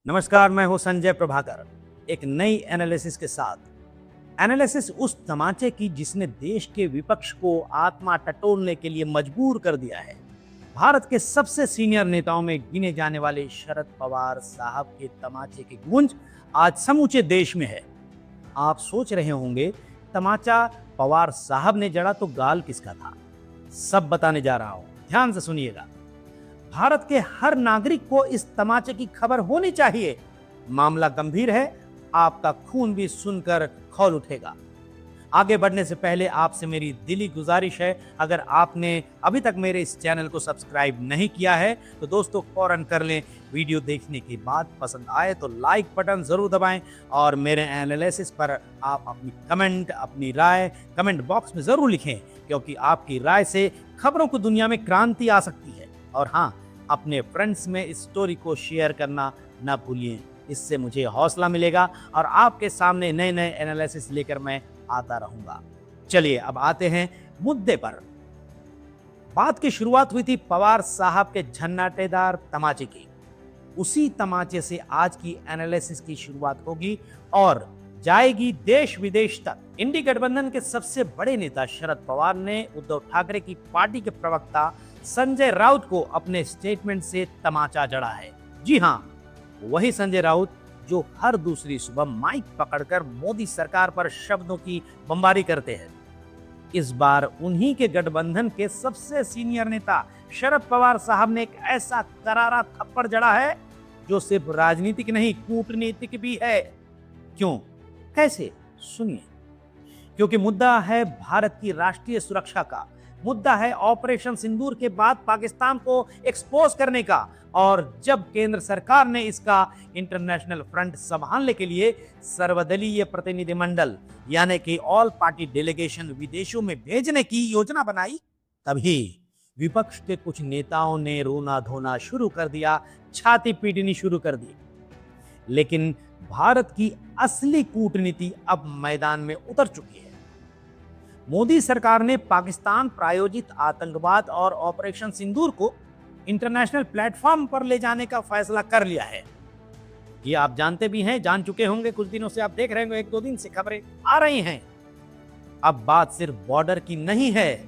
नमस्कार, मैं हूं संजय प्रभाकर एक नई एनालिसिस के साथ। एनालिसिस उस तमाचे की जिसने देश के विपक्ष को आत्मा टटोलने के लिए मजबूर कर दिया है। भारत के सबसे सीनियर नेताओं में गिने जाने वाले शरद पवार साहब के तमाचे की गूंज आज समूचे देश में है। आप सोच रहे होंगे, तमाचा पवार साहब ने जड़ा तो गाल किसका था? सब बताने जा रहा हूं, ध्यान से सुनिएगा। भारत के हर नागरिक को इस तमाचे की खबर होनी चाहिए। मामला गंभीर है, आपका खून भी सुनकर खौल उठेगा। आगे बढ़ने से पहले आपसे मेरी दिली गुजारिश है, अगर आपने अभी तक मेरे इस चैनल को सब्सक्राइब नहीं किया है तो दोस्तों फौरन कर लें। वीडियो देखने के बाद पसंद आए तो लाइक बटन जरूर दबाएं और मेरे एनालिसिस पर आप अपनी कमेंट, अपनी राय कमेंट बॉक्स में जरूर लिखें, क्योंकि आपकी राय से खबरों की दुनिया में क्रांति आ सकती है। और हाँ, अपने फ्रेंड्स में इस स्टोरी को शेयर करना ना भूलिए, इससे मुझे हौसला मिलेगा और आपके सामने नए नए एनालिसिस लेकर मैं आता रहूंगा। चलिए अब आते हैं मुद्दे पर। बात की शुरुआत हुई थी पवार साहब के झन्नाटेदार तमाचे की। उसी तमाचे से आज की एनालिसिस की शुरुआत होगी और जाएगी देश विदेश तक। इंडी गठबंधन के सबसे बड़े नेता शरद पवार ने उद्धव ठाकरे की पार्टी के प्रवक्ता संजय राउत को अपने स्टेटमेंट से तमाचा जड़ा है। जी हां, वही संजय राउत जो हर दूसरी सुबह माइक पकड़कर मोदी सरकार पर शब्दों की बमबारी करते हैं। इस बार उन्हीं के गठबंधन के सबसे सीनियर नेता शरद पवार साहब ने एक ऐसा करारा थप्पड़ जड़ा है जो सिर्फ राजनीतिक नहीं, कूटनीतिक भी है। क्यों, कैसे? सुनिए। क्योंकि मुद्दा है भारत की राष्ट्रीय सुरक्षा का, मुद्दा है ऑपरेशन सिंदूर के बाद पाकिस्तान को एक्सपोज करने का। और जब केंद्र सरकार ने इसका इंटरनेशनल फ्रंट संभालने के लिए सर्वदलीय प्रतिनिधिमंडल यानी कि ऑल पार्टी डेलीगेशन विदेशों में भेजने की योजना बनाई, तभी विपक्ष के कुछ नेताओं ने रोना धोना शुरू कर दिया, छाती पीटनी शुरू कर दी। लेकिन भारत की असली कूटनीति अब मैदान में उतर चुकी है। मोदी सरकार ने पाकिस्तान प्रायोजित आतंकवाद और ऑपरेशन सिंदूर को इंटरनेशनल प्लेटफॉर्म पर ले जाने का फैसला कर लिया है। ये आप जानते भी हैं, जान चुके होंगे। कुछ दिनों से आप देख रहे होंगे, एक दो दिन से खबरें आ रही हैं। अब बात सिर्फ बॉर्डर की नहीं है,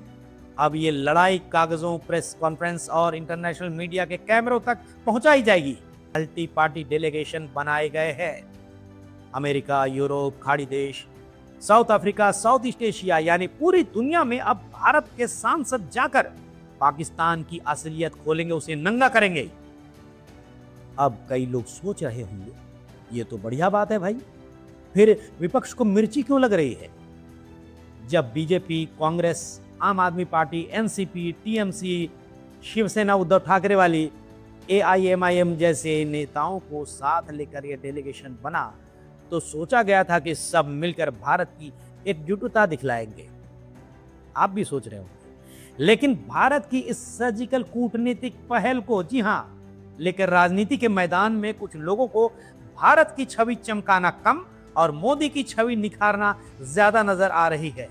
अब ये लड़ाई कागजों, प्रेस कॉन्फ्रेंस और इंटरनेशनल मीडिया के कैमरों तक पहुंचाई जाएगी। मल्टी पार्टी डेलीगेशन बनाए गए हैं। अमेरिका, यूरोप, खाड़ी देश, south Africa, south east Asia यानी पूरी दुनिया में अब भारत के सांसद जाकर पाकिस्तान की असलियत खोलेंगे, उसे नंगा करेंगे। अब कई लोग सोच रहे होंगे, ये तो बढ़िया बात है भाई, फिर विपक्ष को मिर्ची क्यों लग रही है? जब BJP, Congress, Aam Aadmi Party, NCP, TMC, Shivsena Uddhav Thackeray वाली, एआईएमआईएम जैसे नेताओं को साथ लेकर यह डेलीगेशन बना तो सोचा गया था कि सब मिलकर भारत की एकजुटता दिखलाएंगे। आप भी सोच रहे होंगे। लेकिन भारत की इस सर्जिकल कूटनीतिक पहल को, जी हां, लेकर राजनीति के मैदान में कुछ लोगों को भारत की छवि चमकाना कम और मोदी की छवि निखारना ज्यादा नजर आ रही है।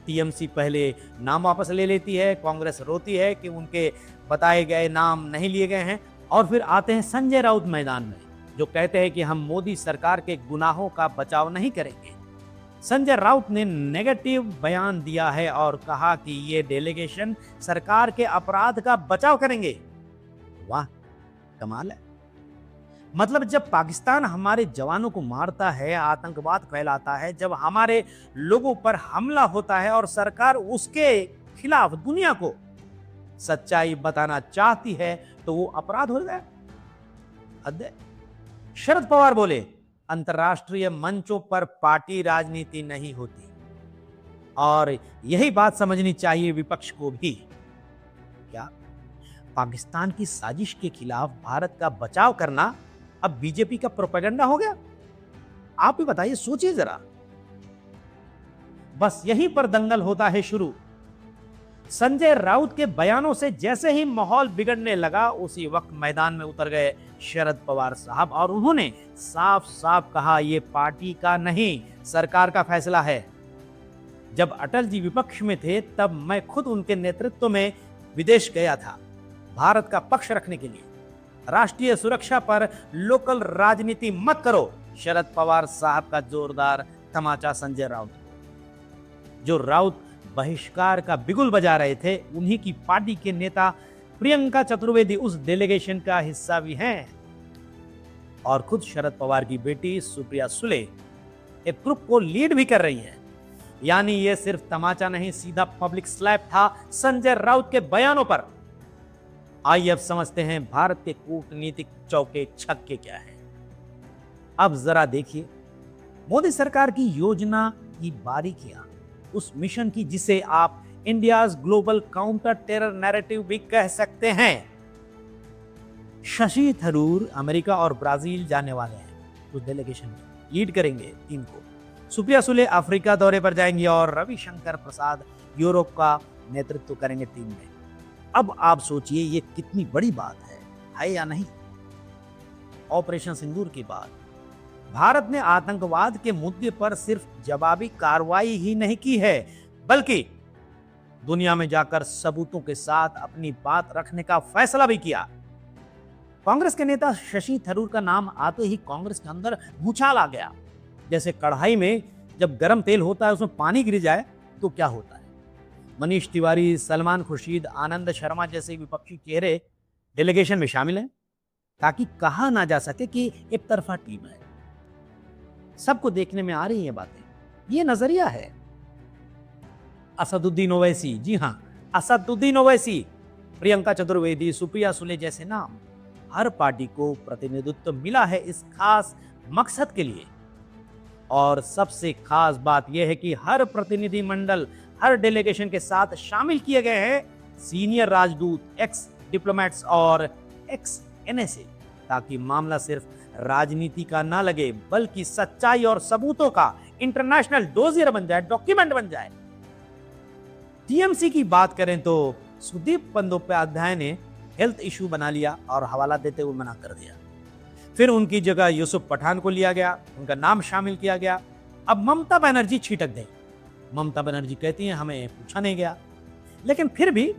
टीएमसी पहले नाम वापस ले लेती है, कांग्रेस रोती है कि उनके बताए गए नाम नहीं लिए गए हैं, और फिर आते हैं संजय राउत मैदान में, जो कहते हैं कि हम मोदी सरकार के गुनाहों का बचाव नहीं करेंगे। संजय राउत ने नेगेटिव बयान दिया है और कहा कि ये डेलीगेशन सरकार के अपराध का बचाव करेंगे। वाह, कमाल है। मतलब जब पाकिस्तान हमारे जवानों को मारता है, आतंकवाद फैलाता है, जब हमारे लोगों पर हमला होता है और सरकार उसके खिलाफ दुनिया को सच्चाई बताना चाहती है, तो वो अपराध हो गया। हद। शरद पवार बोले, अंतर्राष्ट्रीय मंचों पर पार्टी राजनीति नहीं होती, और यही बात समझनी चाहिए विपक्ष को भी। क्या पाकिस्तान की साजिश के खिलाफ भारत का बचाव करना अब बीजेपी का प्रोपेगेंडा हो गया? आप भी बताइए, सोचिए जरा। बस यहीं पर दंगल होता है शुरू। संजय राउत के बयानों से जैसे ही माहौल बिगड़ने लगा, उसी वक्त मैदान में उतर गए शरद पवार साहब और उन्होंने साफ साफ कहा, यह पार्टी का नहीं, सरकार का फैसला है। जब अटल जी विपक्ष में थे तब मैं खुद उनके नेतृत्व में विदेश गया था, भारत का पक्ष रखने के लिए। राष्ट्रीय सुरक्षा पर लोकल राजनीति मत करो, शरद पवार साहब का जोरदार तमाचा संजय राउत। जो राउत बहिष्कार का बिगुल बजा रहे थे, उन्हीं की पार्टी के नेता प्रियंका चतुर्वेदी उस डेलीगेशन का हिस्सा भी हैं और खुद शरद पवार की बेटी सुप्रिया सुले एक ग्रुप को लीड भी कर रही हैं। यानी ये सिर्फ तमाचा नहीं, सीधा पब्लिक स्लैप था संजय राउत के बयानों पर। आइए अब समझते हैं भारत के कूटनीतिक चौके छक्के क्या है। अब जरा देखिए मोदी सरकार की योजना की बारीकियां, उस मिशन की जिसे आप India's global counter terror narrative भी कह सकते हैं। शशि थरूर अमेरिका और ब्राजील जाने वाले हैं, उस डेलीगेशन में लीड करेंगे टीम को। सुप्रिया सुले अफ्रीका दौरे पर जाएंगी और रविशंकर प्रसाद यूरोप का नेतृत्व करेंगे टीम में। अब आप सोचिए ये कितनी बड़ी बात है या नहीं। ऑपरेशन सिंदूर के बाद भारत ने आतंकवाद के मुद्दे पर सिर्फ जवाबी कार्रवाई ही नहीं की है, बल्कि दुनिया में जाकर सबूतों के साथ अपनी बात रखने का फैसला भी किया। कांग्रेस के नेता शशि थरूर का नाम आते ही कांग्रेस के अंदर भूचाल आ गया। जैसे कढ़ाई में जब गर्म तेल होता है उसमें पानी गिर जाए तो क्या होता है। मनीष तिवारी, सलमान खुर्शीद, आनंद शर्मा जैसे विपक्षी चेहरे डेलीगेशन में शामिल हैं ताकि कहा ना जा सके कि एक तरफा टीम है। सबको देखने में आ रही है बातें, ये नजरिया है। असदुद्दीन ओवैसी, जी हां, असदुद्दीन ओवैसी, प्रियंका चतुर्वेदी, सुप्रिया सुले जैसे नाम, हर पार्टी को प्रतिनिधित्व मिला है इस खास मकसद के लिए। और सबसे खास बात यह है कि हर प्रतिनिधि मंडल, हर डेलीगेशन के साथ शामिल किए गए हैं सीनियर राजदूत, एक्स डिप्लोमेट्स और एक्स एनएसए, ताकि मामला सिर्फ राजनीति का ना लगे बल्कि सच्चाई और सबूतों का इंटरनेशनल डोजियर बन जाए, डॉक्यूमेंट बन जाए। टीएमसी की बात करें तो सुदीप बंदोपाध्याय ने हेल्थ इशू बना लिया और हवाला देते हुए मना कर दिया। फिर उनकी जगह यूसुफ पठान को लिया गया, उनका नाम शामिल किया गया। अब ममता बनर्जी छिटक गई। ममता बनर्जी कहती हैं हमें पूछा नहीं गया, लेकिन फिर भी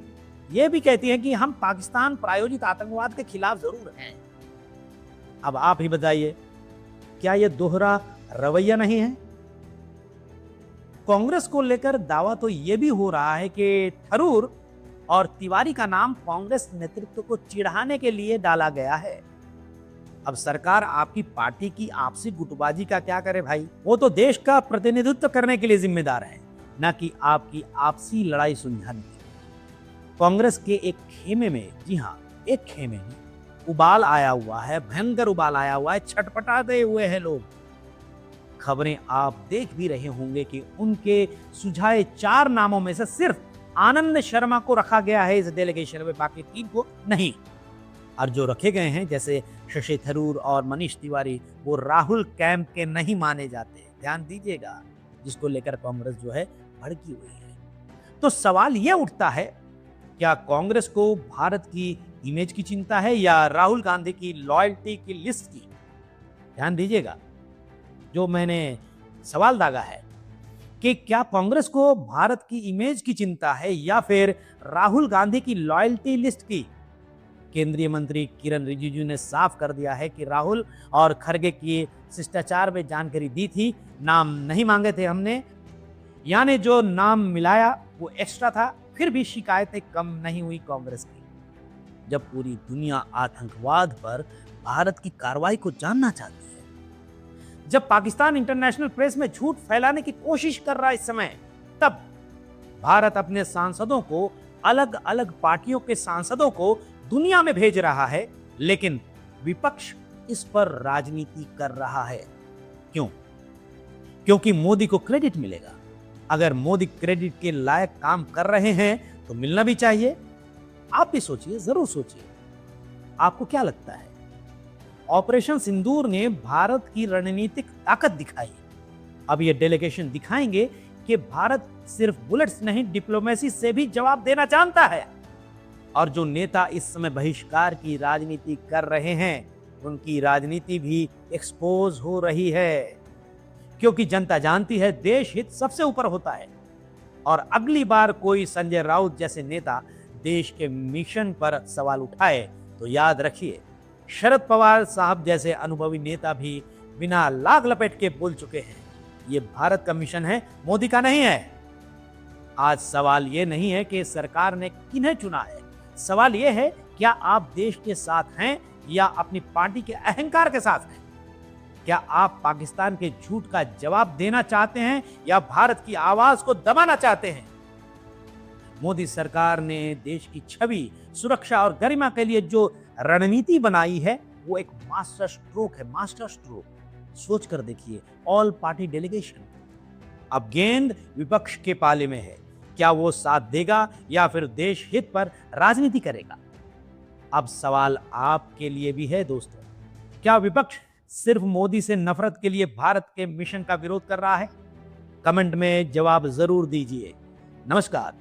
यह भी कहती हैं कि हम पाकिस्तान प्रायोजित आतंकवाद के खिलाफ जरूर हैं। अब आप ही बताइए, क्या यह दोहरा रवैया नहीं है? कांग्रेस को लेकर दावा तो यह भी हो रहा है कि थरूर और तिवारी का नाम कांग्रेस नेतृत्व को चिढ़ाने के लिए डाला गया है। अब सरकार आपकी पार्टी की आपसी गुटबाजी का क्या करे भाई, वो तो देश का प्रतिनिधित्व करने के लिए जिम्मेदार है, न कि आपकी आपसी लड़ाई सुलझाने के लिए। कांग्रेस के एक खेमे में, जी हाँ, एक खेमे में उबाल आया हुआ है, भयंकर उबाल आया हुआ है, छटपटाते हुए हैं लोग। खबरें आप देख भी रहे होंगे कि उनके सुझाए 4 नामों में से सिर्फ आनंद शर्मा को रखा गया है इस डेलीगेशन में, बाकी 3 को नहीं। और जो रखे गए हैं जैसे शशि थरूर और मनीष तिवारी, वो राहुल कैंप के नहीं माने जाते। ध्यान दीजिएगा, जिसको लेकर कांग्रेस जो है भड़की हुई है। तो सवाल यह उठता है, क्या कांग्रेस को भारत की इमेज की चिंता है या राहुल गांधी की लॉयल्टी की लिस्ट की? ध्यान दीजिएगा, जो मैंने सवाल दागा है कि क्या कांग्रेस को भारत की इमेज की चिंता है या फिर राहुल गांधी की लॉयल्टी लिस्ट की? केंद्रीय मंत्री किरण रिजिजू ने साफ कर दिया है कि राहुल और खड़गे की शिष्टाचार में जानकारी दी थी, नाम नहीं मांगे थे हमने, यानी जो नाम मिलाया वो एक्स्ट्रा था। फिर भी शिकायतें कम नहीं हुई कांग्रेस की। जब पूरी दुनिया आतंकवाद पर भारत की कार्रवाई को जानना चाहती है, जब पाकिस्तान इंटरनेशनल प्रेस में झूठ फैलाने की कोशिश कर रहा है इस समय, तब भारत अपने सांसदों को, अलग अलग पार्टियों के सांसदों को दुनिया में भेज रहा है, लेकिन विपक्ष इस पर राजनीति कर रहा है। क्यों? क्योंकि मोदी को क्रेडिट मिलेगा। अगर मोदी क्रेडिट के लायक काम कर रहे हैं तो मिलना भी चाहिए। आप भी सोचिए, जरूर सोचिए, आपको क्या लगता है? ऑपरेशन सिंदूर ने भारत की रणनीतिक ताकत दिखाई। अब ये डेलीगेशन दिखाएंगे कि भारत सिर्फ बुलेट्स नहीं, डिप्लोमेसी से भी जवाब देना जानता है। और जो नेता इस समय बहिष्कार की राजनीति कर रहे हैं, उनकी राजनीति भी एक्सपोज हो रही है, क्योंकि जनता जानती है देश हित सबसे ऊपर होता है। और अगली बार कोई संजय राउत जैसे नेता देश के मिशन पर सवाल उठाए तो याद रखिए, शरद पवार साहब जैसे अनुभवी नेता भी बिना लाग लपेट के बोल चुके हैं, ये भारत का मिशन है, मोदी का नहीं है। आज सवाल ये नहीं है कि सरकार ने किन्हें चुना है, सवाल ये है क्या आप देश के साथ हैं या अपनी पार्टी के अहंकार के साथ हैं। क्या आप पाकिस्तान के झूठ का जवाब देना चाहते हैं या भारत की आवाज को दबाना चाहते हैं। मोदी सरकार ने देश की छवि, सुरक्षा और गरिमा के लिए जो रणनीति बनाई है वो एक मास्टर स्ट्रोक है, मास्टर स्ट्रोक। सोच कर देखिए, ऑल पार्टी डेलीगेशन। अब गेंद विपक्ष के पाले में है, क्या वो साथ देगा या फिर देश हित पर राजनीति करेगा। अब सवाल आपके लिए भी है दोस्तों, क्या विपक्ष सिर्फ मोदी से नफरत के लिए भारत के मिशन का विरोध कर रहा है? कमेंट में जवाब जरूर दीजिए। नमस्कार।